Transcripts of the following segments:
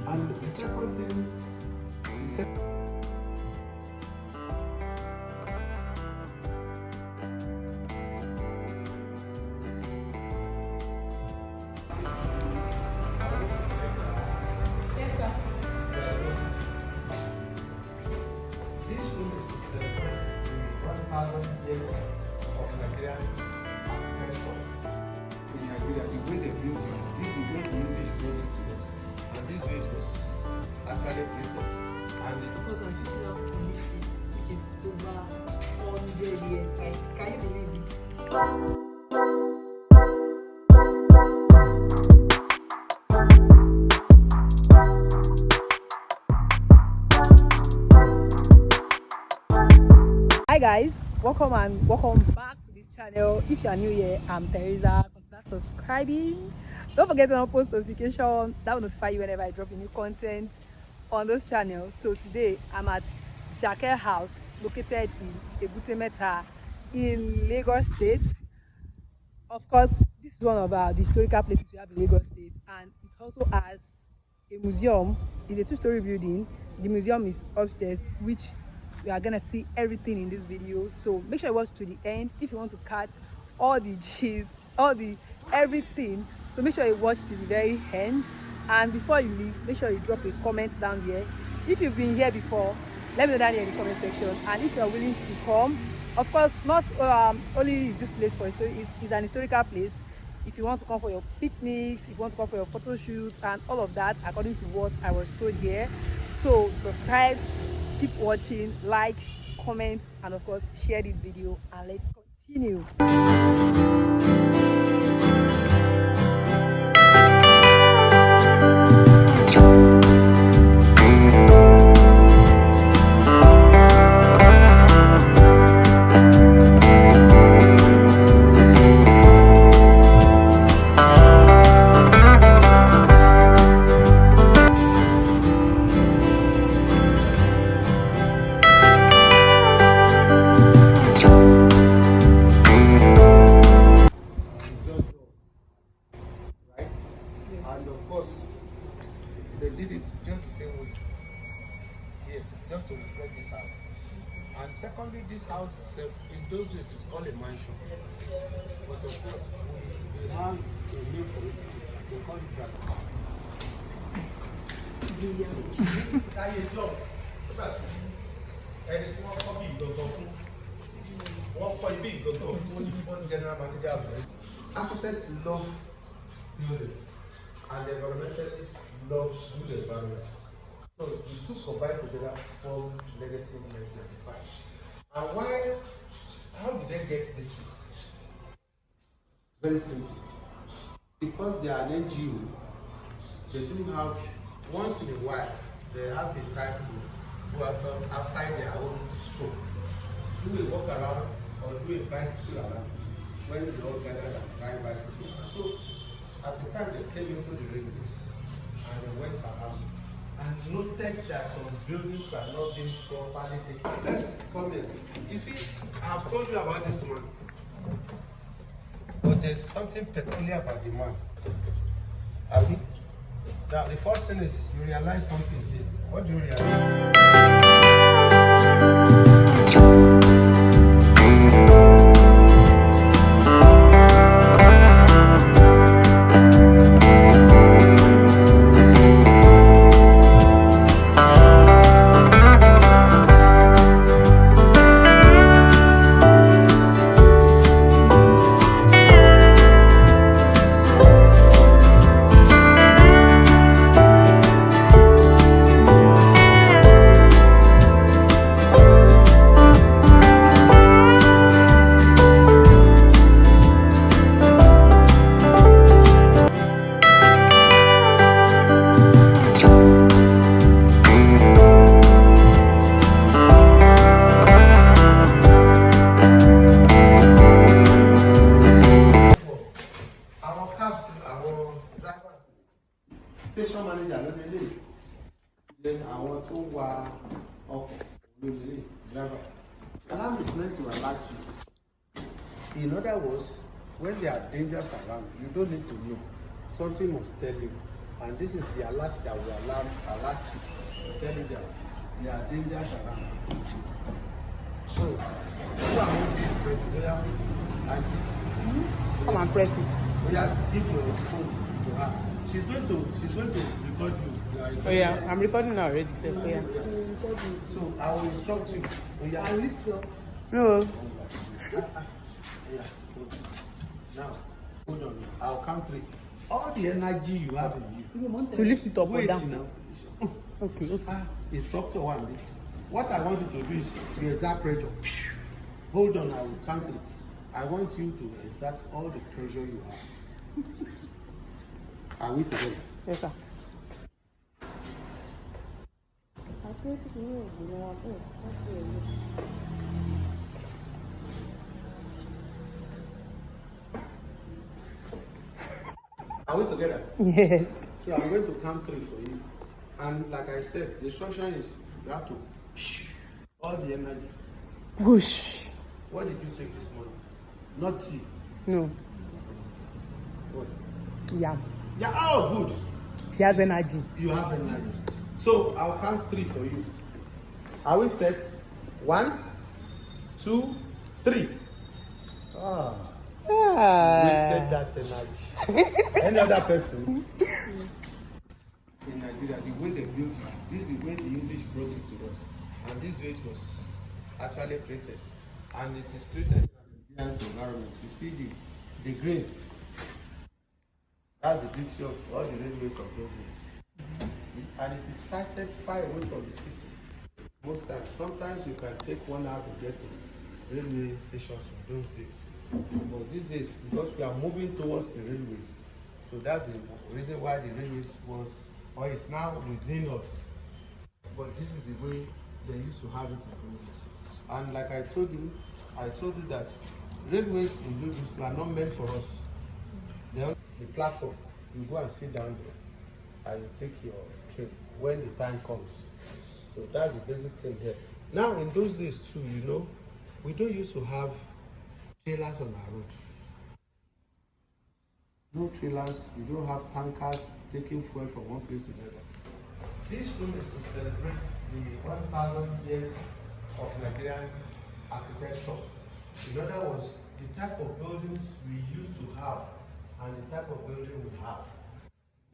And the second thing, Yes, sir. this room is to celebrate the 1,000 years of Nigerian architecture in Nigeria. The way they built it, this is the way the English brought it to us, and this way it was actually created. And Because I'm sitting up on this seat, which is over 100 years. Can you believe it? Hi guys, welcome back to this channel. If you are new here, I'm Teresa. Consider subscribing. Don't forget to post notification. That will notify you whenever I drop a new content on this channel. So today I'm at Jake House, located in Ebute Metta in Lagos State. Of course, this is one of the historical places we have in Lagos State, and it also has a museum. It's a two-story building. The museum is upstairs, which we are gonna see everything in this video. So make sure you watch to the end if you want to catch all the gist, everything. So make sure you watch to the very end. And before you leave, make sure you drop a comment down here. If you've been here before, let me know down here in the comment section. And if you are willing to come, of course, not only is this place for history, it's an historical place. If you want to come for your picnics, if you want to come for your photo shoots and all of that, according to what I was told here. So subscribe, keep watching, like, comment, and of course share this video, and let's continue. And of course, they did it just the same way here, just to reflect this house. And secondly, this house itself, in those days, is called a mansion. But of course, we have a name for it. They call it grass. General manager. Architects love buildings, and the environmentalists love good environment. So the two combined together form Legacy 1995. And how did they get this piece? Very simple. Because they are an NGO, they do have, once in a while, they have a time to go outside their own scope, do a walk around or do a bicycle around when they all gather and ride bicycle. So at the time they came into the railways and they went around and noted that some buildings were not being properly taken. Let's come in. You see, I have told you about this man, but there's something peculiar about the man. Abi? Now the first thing is you realize something here. What do you realize? Station manager ló lélẹ̀, then àwọn tó wà ọkọ̀ ló lélẹ̀, driver. Alarm is meant to alert you. In other words, when there are dangers around, you don't need to know. Something must tell you And this is the alert that will alert you, tell you that there are dangers around. So, you are going to see the presses. Auntie. Come and press it. Give your phone to her. She's going to record you. You are recording. Oh yeah, I'm recording now already. So yeah. So I will instruct you. I lift you. No. Yeah. Now, hold on. I'll count 3. All the energy you have in you. To lift it up or down. Now. Okay. Instructor 1. What I want you to do is to exert pressure. Hold on, I will count 3. I want you to exert all the pressure you have. Are we together? Yes, sir. Are we together? Yes. So I'm going to count 3 for you. And like I said, the instruction is you have to push all the energy. Push. What did you take this morning? Not tea. No. What? Yeah. Yeah, oh good. She has energy. You have energy. So I'll count 3 for you. Are we set? 1, 2, 3. Wasted that energy. Any other person in Nigeria, the way they built it, this is the way the English brought it to us. And this way it was actually created. And it is created in an environment. You see the green. That's the beauty of all the railways of those days. You see? And it is sited far away from the city. Most times, sometimes you can take 1 hour to get to railway stations in those days. But these days, because we are moving towards the railways, so that's the reason why the railways was, or is now within us. But this is the way they used to have it in those days. And like I told you that railways in Lagos were not meant for us. The platform, you go and sit down there and you take your train when the time comes. So that's the basic thing here. Now in those days too, we don't used to have trailers on our road. No trailers, we don't have tankers taking fuel from one place to another. This room is to celebrate the 1,000 years of Nigerian architecture. In other words, the type of buildings we used to have and the type of building we have.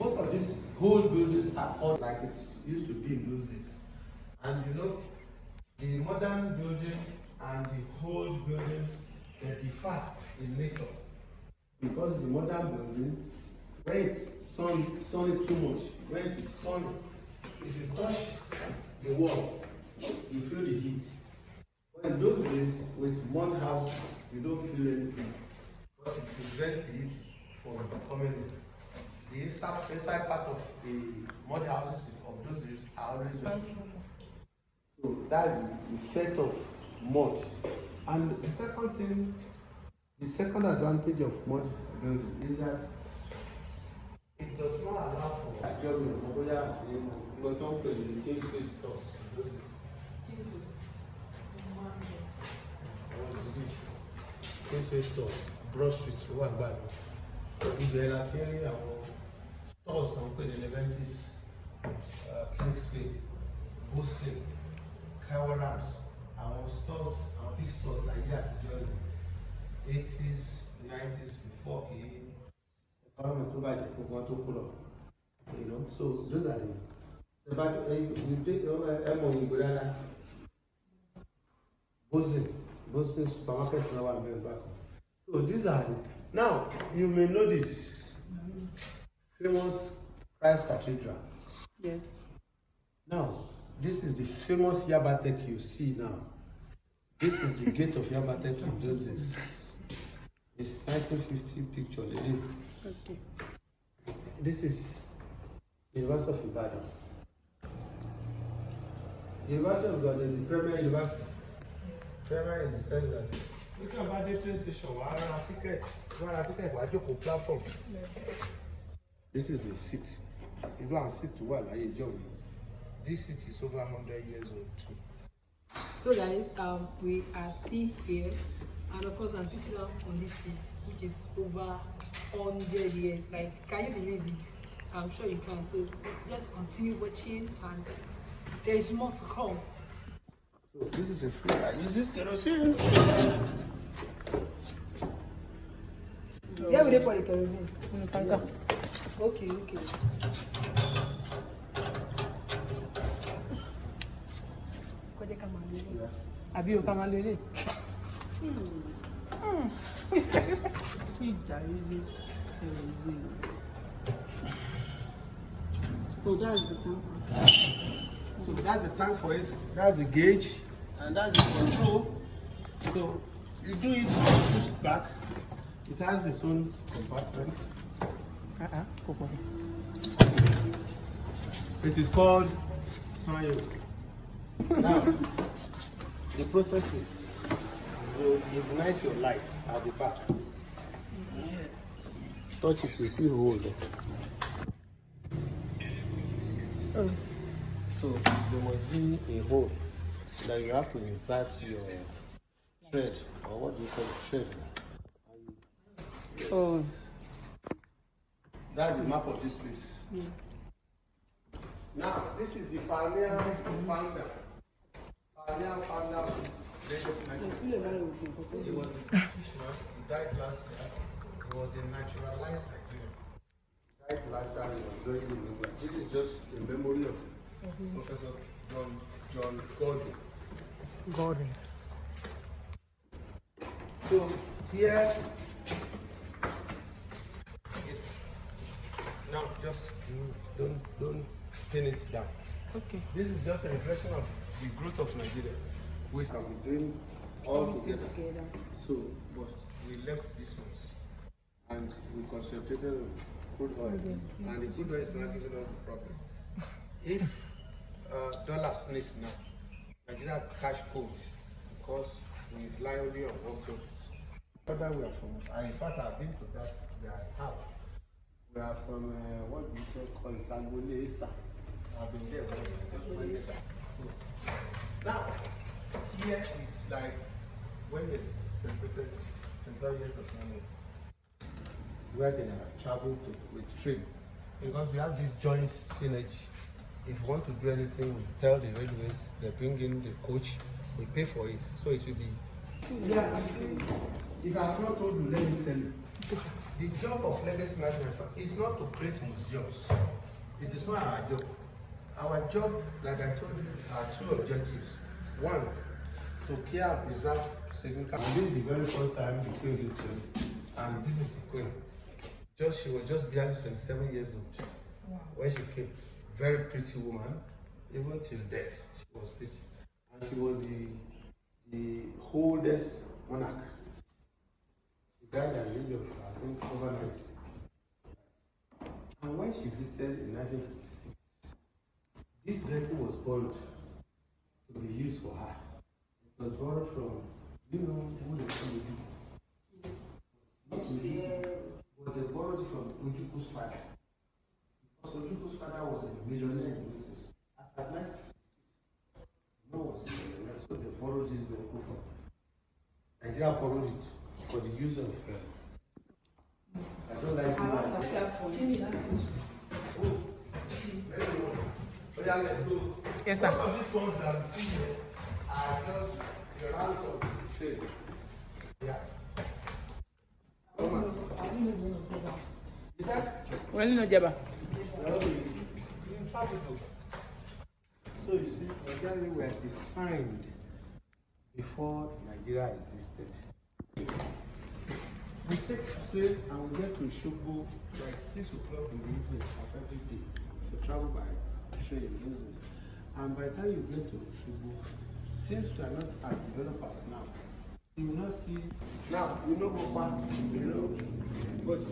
Most of these whole buildings are called like it used to be in those days. And the modern building and the old buildings, they differ in nature. Because the modern building, when it's sunny too much, when it is sunny, if you touch the wall, you feel the heat. But in those days, with mud houses, you don't feel any heat because it prevents the heat from coming in. The inside part of the mud houses of those days are always wet. So that's the effect of mud. And the second advantage of mud building is that it does not allow for jobbing. We don't pay the kingsway stores. Kingsway stores, Broad Street, one bad. If there are stores from the Leventis, Kingsway, Bosley, Kawarams, our stores, our big stores like here at Jordan, 80s, 90s, before the government to buy the cocoa, so those are the bad. You take Boston supermarkets now and back. So these are it. Now you may know this famous Christ Cathedral. Yes. Now this is the famous Yabatek you see now. This is the gate of Yabatek in those days. It's 1950 picture. Okay. This is University of Ibadan. University of Ibadan is the premier university. Premier in the sense that you can buy the train station, tickets, platform. This is the seat. You don't sit to what like job. This seat is over 100 years old too. So guys, we are still here, and of course I'm sitting down on this seat, which is over 100 years. Like, can you believe it? I'm sure you can. So just continue watching, and there is more to come. So this is a free. Is this kerosene? Yeah, we did for the kerosene. Okay, okay. Yes. Abi o kama lele. Feed that uses kerosene. Oh, that's the tank. So that's the tank for it. That's the gauge, and that's the control. So you do it, push it back. It has its own compartments. It is called soil. Now, the process is you ignite your lights at the back. Yeah. Touch it, you see the hole there. So there must be a hole that you have to insert your thread, or what do you call it, thread? Yes. Oh. That's the map of this place. Yes. Now, this is the pioneer founder. Pioneer founder of this legacy Nigeria. He was a British man. He died last year. He was a naturalized Nigerian. He died last year. He was buried in England. This is just a memory of Professor John Gordon. Gordon. So here is now just don't pin it down. Okay. This is just a reflection of the growth of Nigeria. We are doing all together. So, but we left these ones and we concentrated on crude oil, and the crude oil is not giving us the problem. If dollar sneeze now, Nigeria cash cold because we rely only on one source. Whether we are from, in fact, I've been to their house. We are from what do you call it, colonial-era. I've been there once. So, now, here is like when they separated 25 years of memory, where they are traveling to with train, because we have this joint synergy. If you want to do anything, we tell the railways, they bring in the coach, we pay for it, so it will be. Yeah, I see. If I have not told you, let me tell you. The job of legacy management is not to create museums. It is not our job. Our job, like I told you, are two objectives. One, to care and preserve saving capital. This is the very first time the queen is here, and this is the queen. She was just barely 27 years old when she came. Very pretty woman, even till death, she was pretty. And she was the oldest monarch. She died at the age of, I think, over 90. And when she visited in 1956, this vehicle was borrowed to be used for her. It was borrowed from, you know who they call Uju? Not Uju, but they borrowed it from Ujuku's father. Because Ujuku's father was a millionaire in business. At 1956, no one was a millionaire, so they borrowed this vehicle from. Nigeria borrowed it for the use of. I don't like you guys. Oh, yeah, let's go. Yes, sir. Most of these ones that we see here are just the rank of the trade. Yeah. Thomas. Is that? Well, no, Jabba. In traffic. So you see, Nigeria were designed before Nigeria existed. We take train and we get to Shogbo like 6 o'clock in the evening of every day. So travel by train in those days. And by the time you get to Shogbo, things are not as developed as now. You will not see now, you know what, you know, but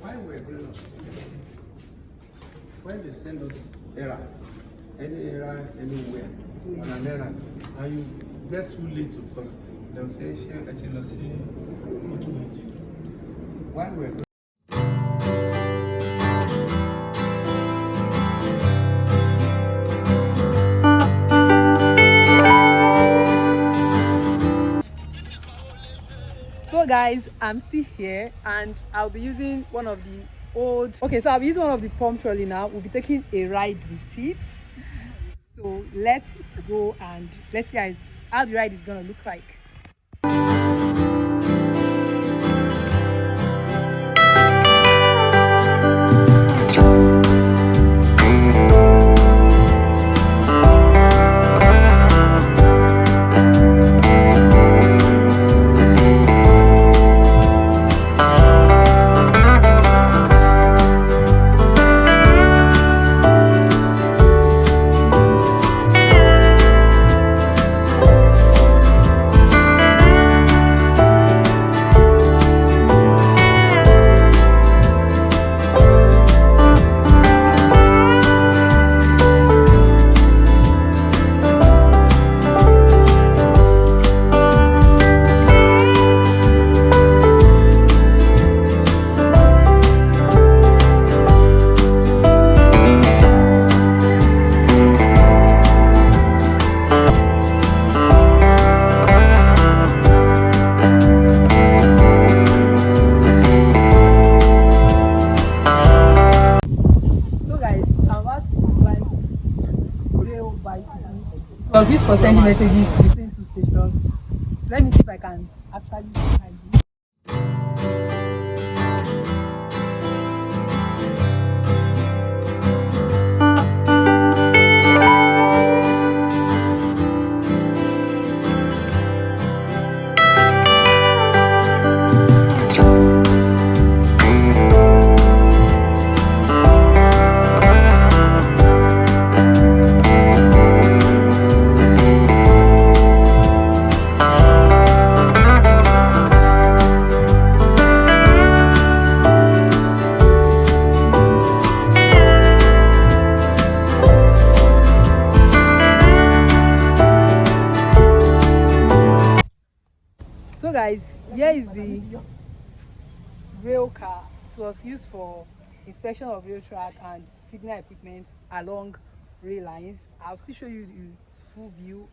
why we're growing up, when they send us any era, anywhere, on an errand, and you get too late to come, they'll say, why we're growing up. So guys, I'm still here and I'll be using one of the old. Okay, so I've used one of the pump trolley now. We'll be taking a ride with it. So let's go and let's see how the ride is gonna look like. It was used for sending messages between two stations. So let me see if I can actually hide it. So guys, here is the rail car. It was used for inspection of rail track and signal equipment along rail lines. I'll still show you the full view.